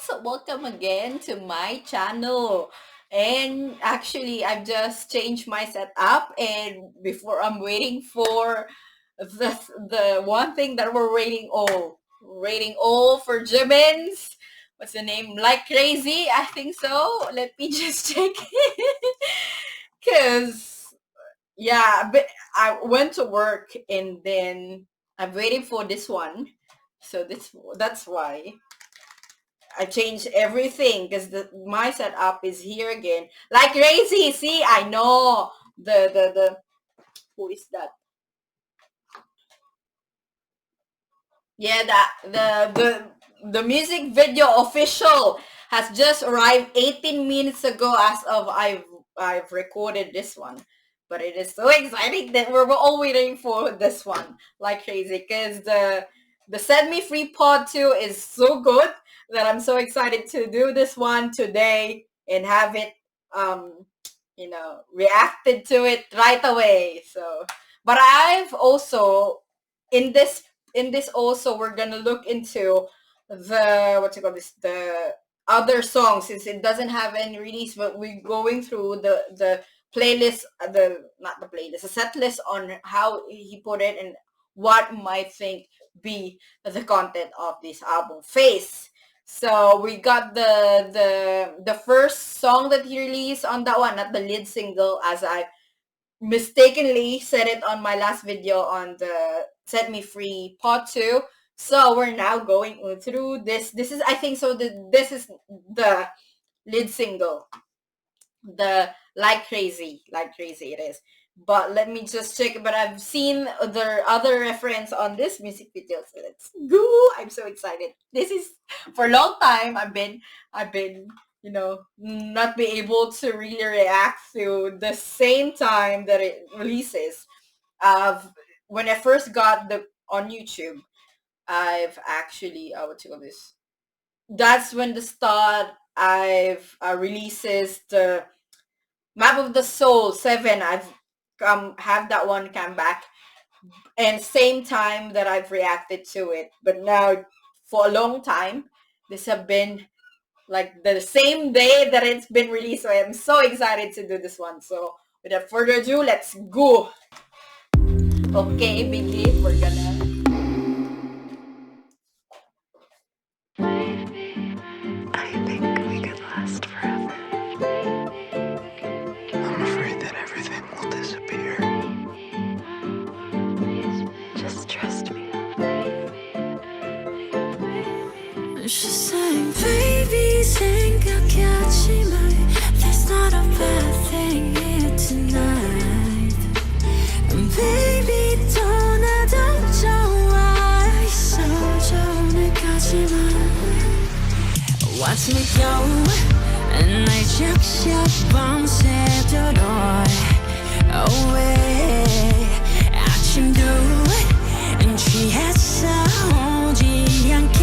Welcome again to my channel. And actually, I've just changed my setup, and before I'm waiting for the one thing that we're waiting all for Jimin's, what's the name? Like Crazy, I think so. Let me just check because yeah, but I went to work and then I'm waiting for this one. So that's why I changed everything because my setup is here again. Like crazy. See, I know the who is that? Yeah, the music video official has just arrived 18 minutes ago as of I've recorded this one. But it is so exciting that we're all waiting for this one like crazy because the Set Me Free Pod 2 is so good that I'm so excited to do this one today and have it reacted to it right away. So but I've also in this also we're gonna look into the what's it called this the other songs since it doesn't have any release, but we're going through the playlist, the not the playlist, the set list on how he put it and what might think be the content of this album Face. So we got the first song that he released on that one, not the lead single, as I mistakenly said it on my last video on the Set Me Free Part 2. So we're now going through this. This is, I think so, this is the lead single. The Like Crazy it is. But let me just check. But I've seen the other reference on this music video. So let's go. I'm so excited. This is, for a long time, I've been not be able to really react to the same time that it releases. When I first got the on YouTube, I've actually what you call this? That's when the start I've releases the Map of the Soul 7. I've have that one come back, and same time that I've reacted to it. But now for a long time, this have been like the same day that it's been released. So I'm so excited to do this one. So without further ado, let's go. Okay, big leap. We're gonna. I think we could last forever. I'm afraid that everything will disappear. Just trust me. She's saying, baby, 생각하지 마. There's not a bad thing here tonight. Baby, 떠나도 좋아. 있어, 전에 가지 마. Watch me go, 날 적셔 밤새도록 away. 아침도 취했어 오지 않게.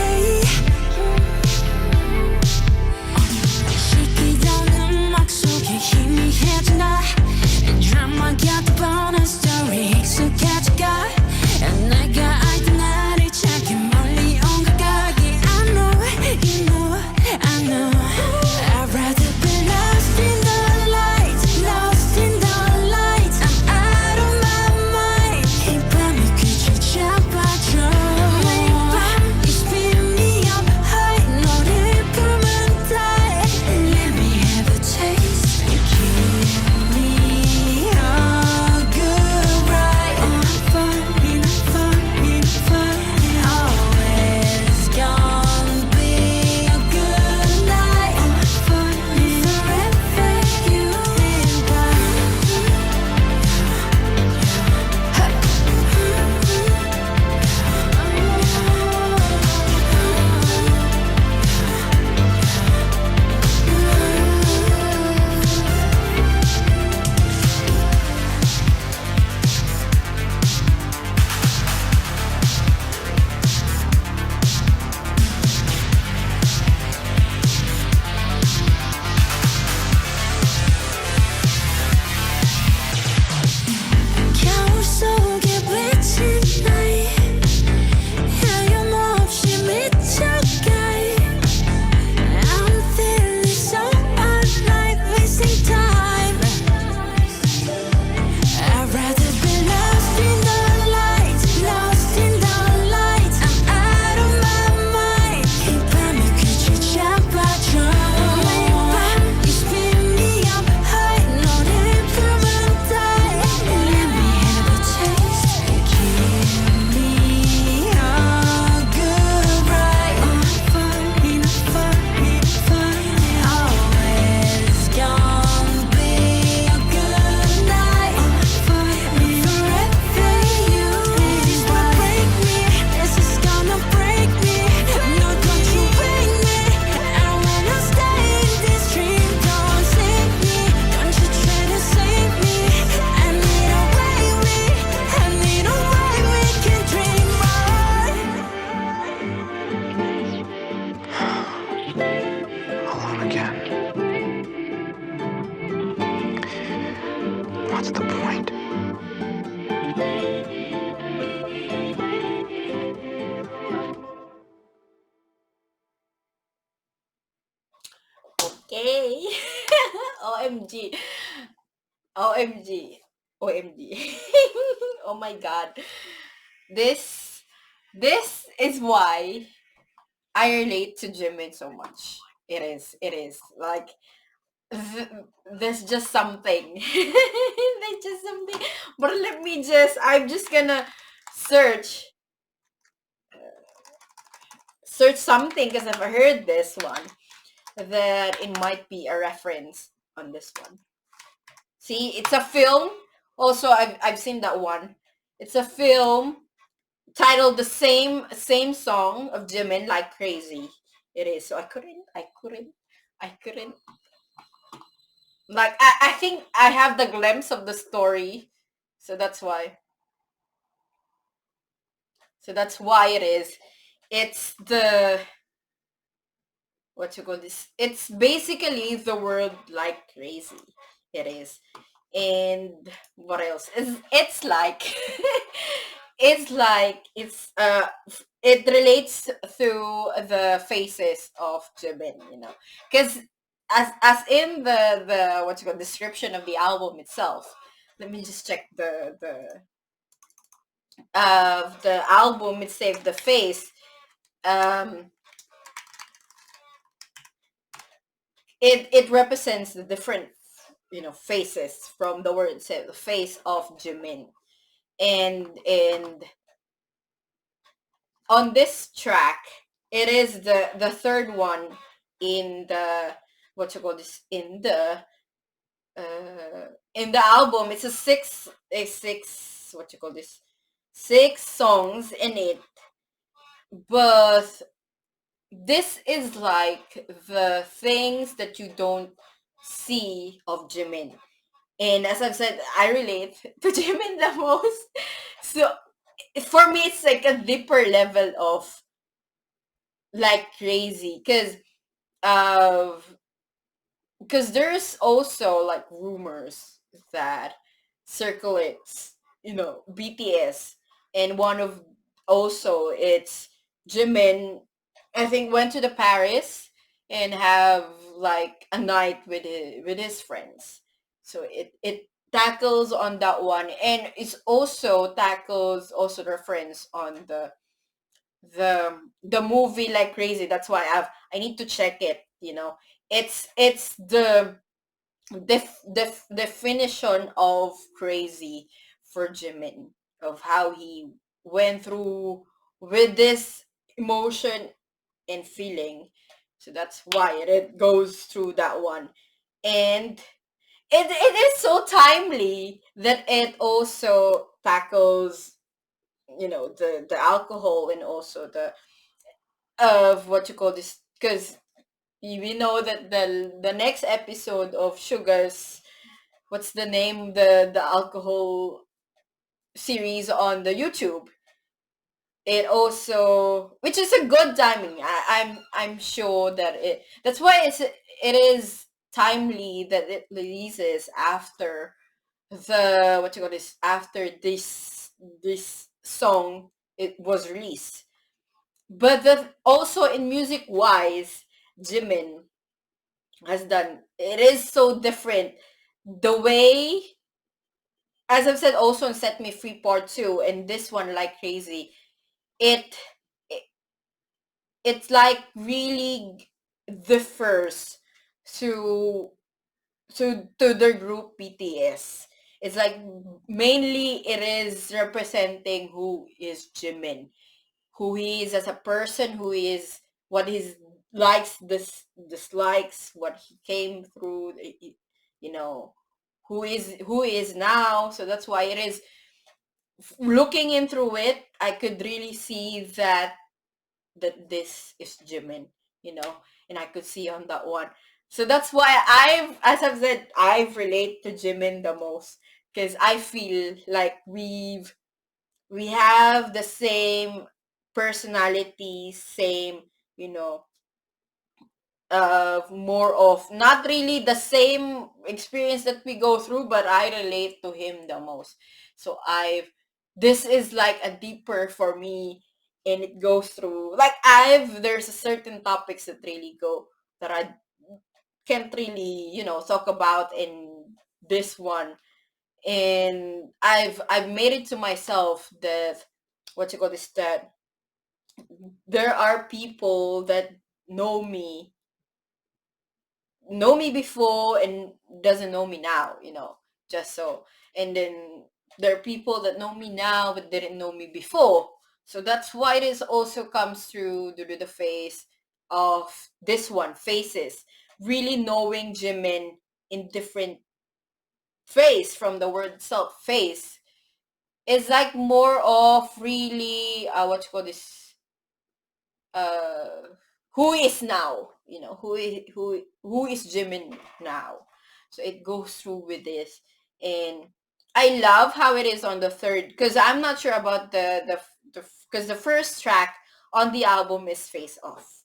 시키던 음악 속에 희미해진다. 드라마 같은 bonus story 익숙해져가. 내가 알던 나를 찾기 멀리 온 것 같게. I know, you know, I know. I'd rather be lost in the light, lost in the light. I'm out of my mind. 이 밤이 그저 잡아줘. 매일 밤 이 스피드 again. What's the point? Okay. OMG. OMG. OMG. Oh my god. This is why I relate to Jimin so much. It is. It is. Like there's just something. There's just something. But I'm just gonna search something because I've heard this one that it might be a reference on this one. See, it's a film. Also, I've seen that one. It's a film titled the same song of Jimin, Like Crazy. It is. So I couldn't. Like I think I have the glimpse of the story, so that's why. So that's why it is. It's the what you call this? It's basically the world like crazy. It is. And what else? It's like it relates to the faces of Jimin, because as in the what you call description of the album itself. Let me just check the of the album. It says the face. Um, it represents the different faces from the word itself, the face of Jimin, and on this track, it is the third one in the what you call this in the album. It's a six what you call this 6 songs in it, but this is like the things that you don't see of Jimin. And as I've said, I relate to Jimin the most. So for me, it's like a deeper level of like crazy, because there's also like rumors that circulates, BTS, and one of also it's Jimin, I think, went to the Paris and have like a night with his friends. So it tackles on that one, and it's also tackles also reference on the movie like crazy. That's why I need to check it. It's the definition of crazy for Jimin, of how he went through with this emotion and feeling. So that's why it goes through that one. And it is so timely that it also tackles the alcohol, and also the of what you call this, because we know that the next episode of Sugars, what's the name, the alcohol series on the YouTube, it also, which is a good timing. I'm sure that that's why it is timely that it releases after the what you call this after this song it was released. But that also in music wise, Jimin has done, it is so different. The way, as I've said also in Set Me Free Part 2 and this one like crazy, it, it it's like really differs to to the group BTS. It's like mainly it is representing who is Jimin, who he is as a person, who he is, what his likes, dislikes, what he came through, you know, who he is now. So that's why it is, looking in through it, I could really see that this is Jimin, and I could see on that one. So that's why as I've said, I relate to Jimin the most, because I feel like we have the same personality, same, you know, more of not really the same experience that we go through, but I relate to him the most. So this is like a deeper for me, and it goes through like there's a certain topics that really go that I can't really talk about in this one. And I've made it to myself that what you call this that there are people that know me before and doesn't know me now, just so. And then there are people that know me now but didn't know me before. So that's why this also comes through the phase of this one, phases. Really knowing Jimin in different phase from the word itself, phase. Is like more of really what you call this uh who is now, who is Jimin now. So it goes through with this. And I love how it is on the third, because I'm not sure about the because the first track on the album is Face Off,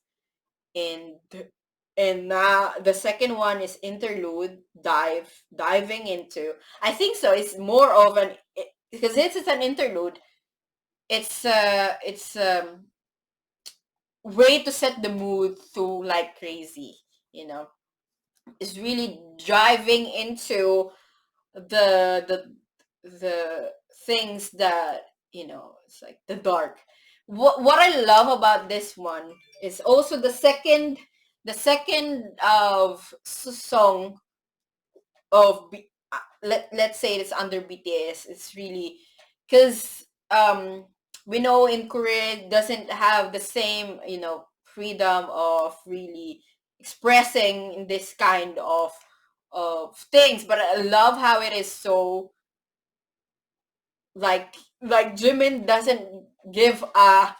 and now the second one is Interlude, diving into, I think so it's more of an because it's an interlude. It's way to set the mood to like crazy, you know. It's really driving into the the things that, it's like the dark. What I love about this one is also the second of song of let's say it's under BTS. It's really because we know in Korea it doesn't have the same, freedom of really expressing in this kind of things. But I love how it is so like Jimin doesn't give a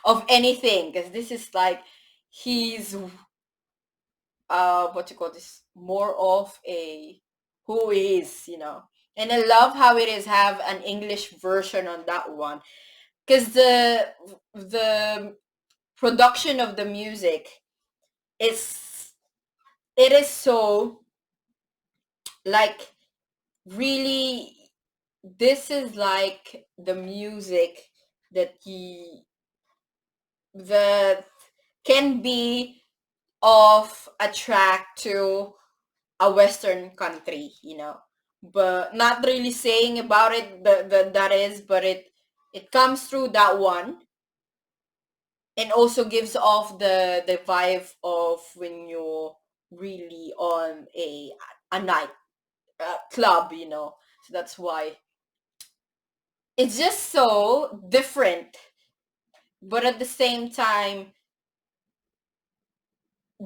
of anything, because this is like he's what you call this, more of a who is, and I love how it is have an English version on that one, because the production of the music is it is so like really, this is like the music that that can be of a track to a Western country, but not really saying about it that is, but it comes through that one, and also gives off the vibe of when you're really on a night club, So that's why it's just so different, but at the same time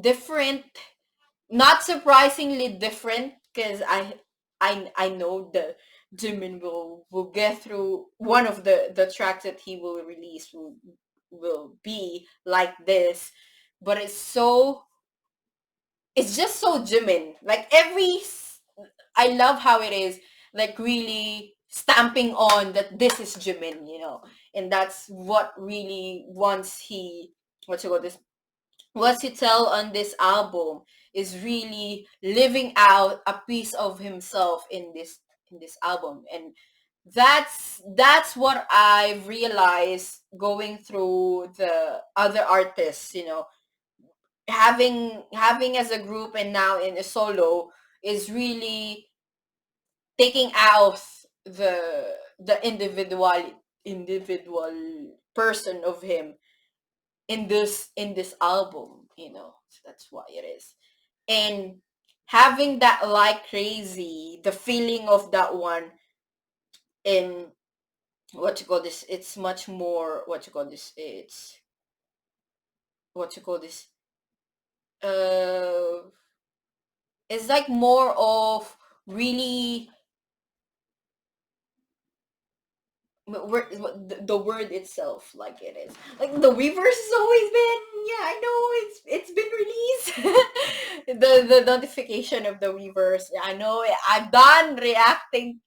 different, not surprisingly different, because I know the Jimin will get through one of the tracks that he will release will be like this. But it's just so Jimin, like I love how it is like really stamping on that this is Jimin, and that's what really once he what you call this what he tell on this album is really living out a piece of himself in this album. And that's what I've realized going through the other artists, having as a group and now in a solo is really taking out the individual person of him in this album, so that's why it is. And having that like crazy, the feeling of that one in what you call this, it's much more what you call this, it's what you call this uh it's like more of really the word itself, like it is like the Weverse has always been, yeah, I know it's been released. The notification of the Weverse, yeah, I know I've done reacting,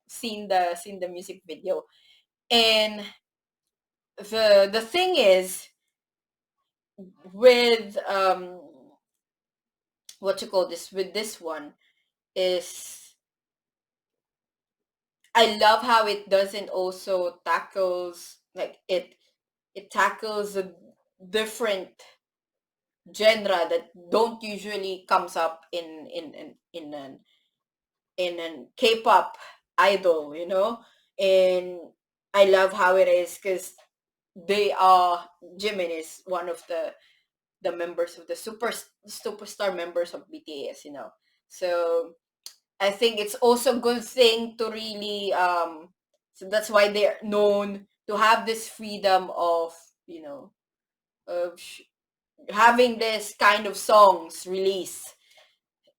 seen the music video. And the thing is with what you call this, with this one is I love how it doesn't also tackles like it tackles a different genre that don't usually comes up in an K-pop idol, and I love how it is because they are Jimin is one of the members of the superstar members of BTS, so I think it's also a good thing to really so that's why they're known to have this freedom of of having this kind of songs release,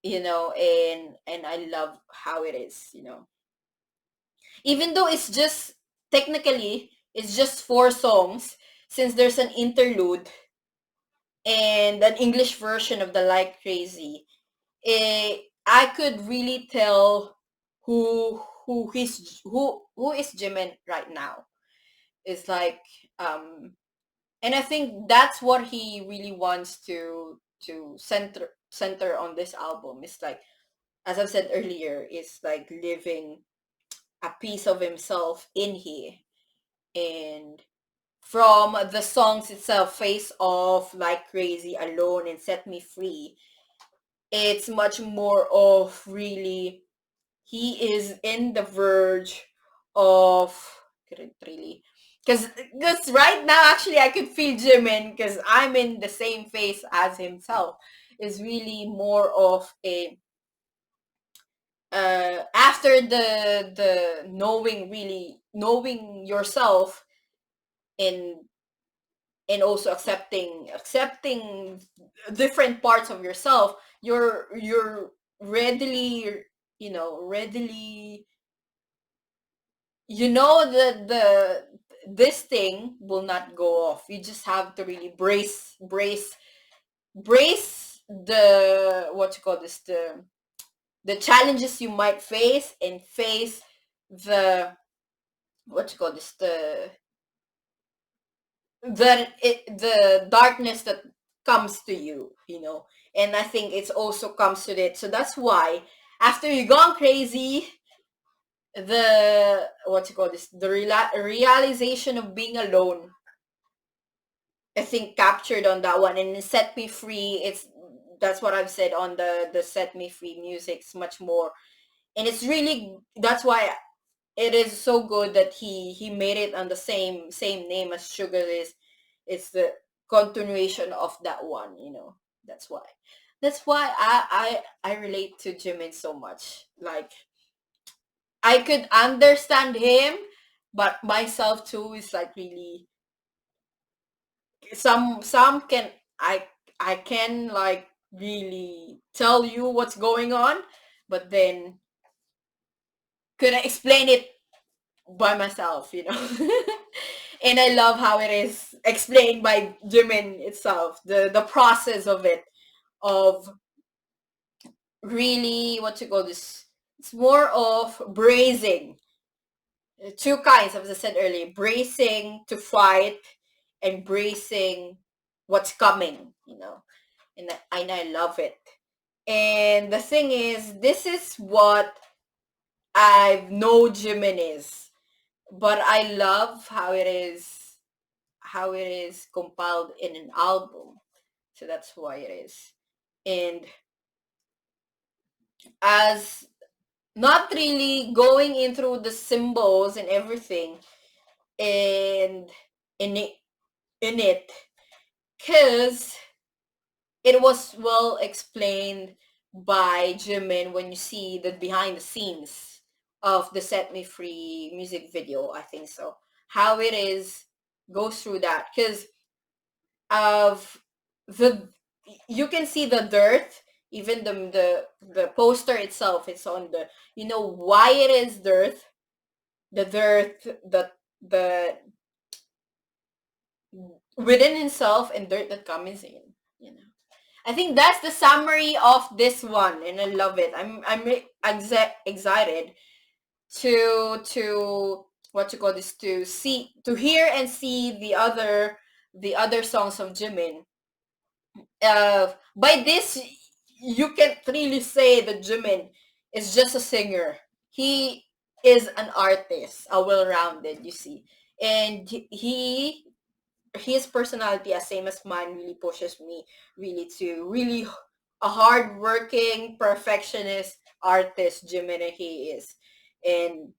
and I love how it is, even though it's just technically it's just 4 songs, since there's an interlude and an English version of the Like Crazy. I could really tell who is Jimin right now. It's like and I think that's what he really wants to center on this album. It's like, as I've said earlier, it's like living a piece of himself in here. And from the songs itself, Face Off, Like Crazy, Alone, and Set Me Free, it's much more of really he is in the verge of couldn't really because right now actually I could feel Jimin because I'm in the same phase as himself. Is really more of a after the knowing yourself, and also accepting different parts of yourself, you're readily readily the this thing will not go off. You just have to really brace the what you call this the challenges you might face, and face the what you call this the darkness that comes to you. And I think it's also comes to it. So that's why after you gone crazy, the what you call this the realization of being alone, I think, captured on that one. And Set Me Free, that's what I've said on the Set Me Free music. It's much more, and it's really, that's why it is so good that he made it on the same name as Sugar is. It's the continuation of that one. That's why I relate to Jimin so much. Like, I could understand him, but myself too is like really some can I can like really tell you what's going on, but then could I explain it by myself. And I love how it is explained by Jimin itself, the process of it, of really what you call this. It's more of bracing. Two kinds, as I said earlier, bracing to fight and bracing what's coming. And I love it. And the thing is, this is what I know Jimin is, but I love how it is compiled in an album. So that's why it is. And as not really going in through the symbols and everything, and in it because it was well explained by Jimin when you see the behind the scenes of the Set Me Free music video. I think so. How it is goes through that because of the you can see the dirt, even the poster itself. It's on why it is dirt, the dirt, the within himself, and dirt that comes in. I think that's the summary of this one, and I love it. Excited to what you call this, to hear and see the other songs of Jimin. by this you can't really say that Jimin is just a singer. He is an artist, a well-rounded, you see. And his personality, as same as mine, really pushes me really to really a hard-working perfectionist artist Jimin he is. And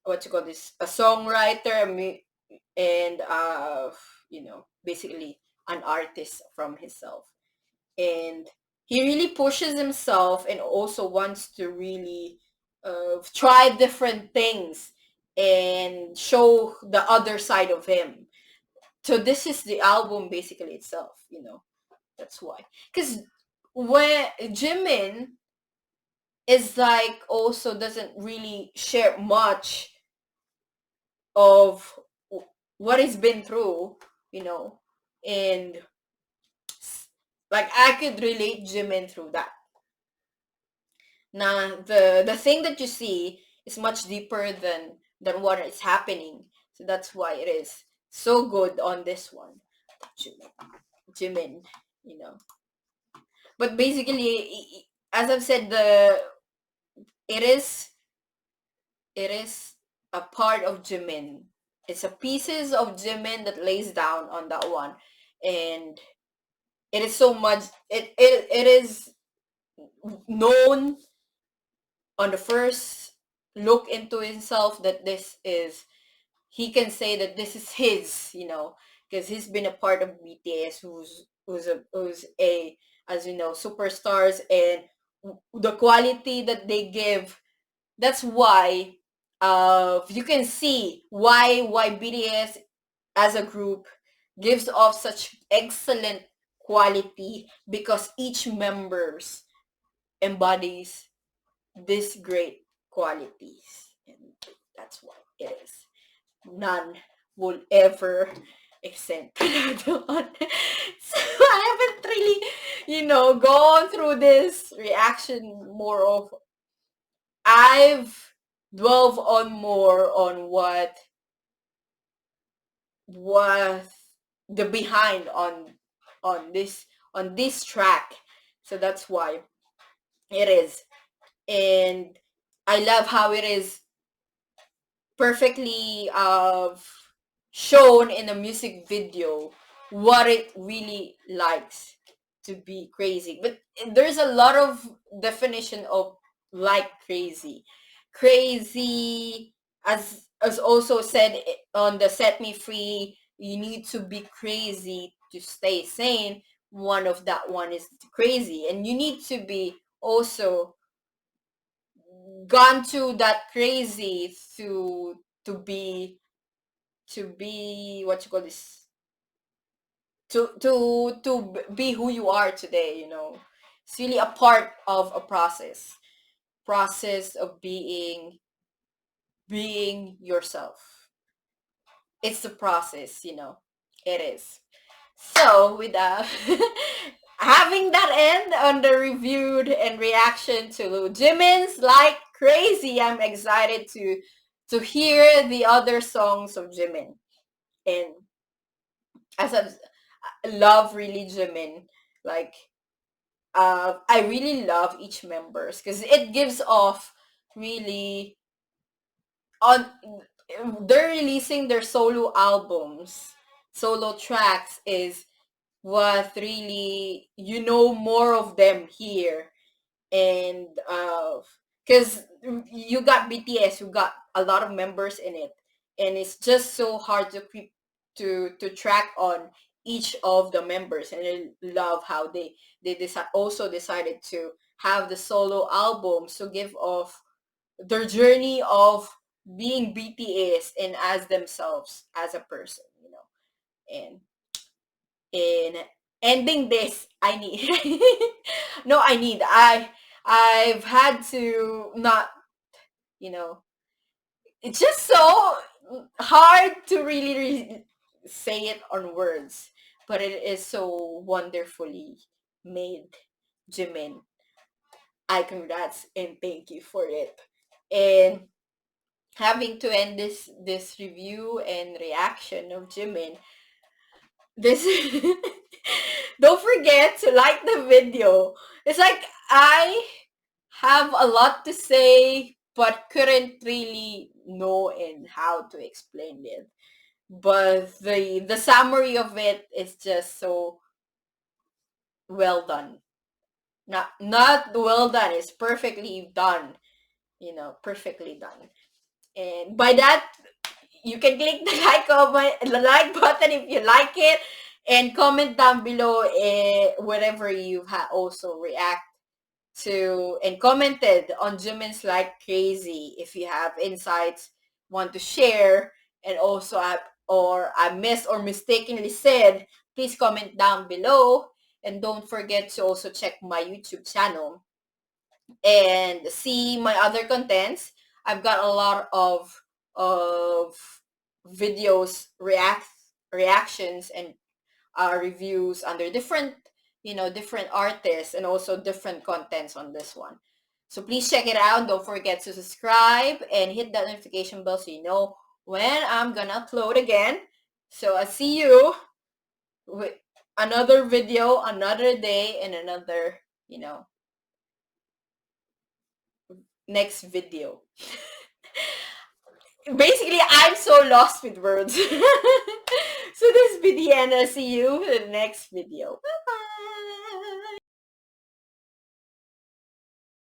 what you call this, a songwriter, and basically an artist from himself. And he really pushes himself and also wants to really try different things and show the other side of him. So this is the album basically itself. That's why, because when Jimin is like also doesn't really share much of what he's been through, and like I could relate Jimin through that. Now the thing that you see is much deeper than what is happening. So that's why it is so good on this one. Jimin, you know. But basically, as I've said, it is it is a part of Jimin. It's a pieces of Jimin that lays down on that one, and it is so much. It is known on the first look into himself that this is, he can say that this is his, because he's been a part of BTS, who's a as you know superstars, and the quality that they give. That's why you can see why BTS as a group gives off such excellent quality, because each members embodies this great qualities, and that's why it is. None will ever extend another one. So I haven't really, gone through this reaction more of. I've dwelled on more on what was the behind on this track. So that's why it is. And I love how it is perfectly shown in a music video what it really likes to be crazy. But there's a lot of definition of like crazy, as also said on the Set Me Free, you need to be crazy to stay sane. One of that one is crazy, and you need to be also gone to that crazy to be what you call this, to be who you are today. It's really a part of a process of being yourself. It's the process. It is. So with that, having that end on the reviewed and reaction to Jimin's Like Crazy, I'm excited to hear the other songs of Jimin. And as I love really Jimin, like I really love each members because it gives off really on they're releasing their solo albums, solo tracks is what really more of them here. And because you got BTS, you got a lot of members in it, and it's just so hard to track on each of the members. And I love how they also decided to have the solo albums to give off their journey of being BTS and as themselves as a person. And in ending this, I need no, I've had to not, you know it's just so hard to really say it on words, but it is so wonderfully made. Jimin, I congrats and thank you for it. And having to end this review and reaction of Jimin, this don't forget to like the video. It's like I have a lot to say, but couldn't really know in how to explain it. But the summary of it is just so well done. Not well done. It's perfectly done. Perfectly done. And by that, you can click the like button if you like it, and comment down below whatever you also react to and commented on Jimin's like crazy. If you have insights want to share, and also I missed or mistakenly said, please comment down below. And don't forget to also check my YouTube channel and see my other contents. I've got a lot of videos, reactions, and reviews under different artists, and also different contents on this one. So please check it out. Don't forget to subscribe and hit that notification bell so you know when I'm gonna upload again. So I'll see you with another video, another day, and another, next video. Basically, I'm so lost with words. So this is the end. I'll see you in the next video. Bye.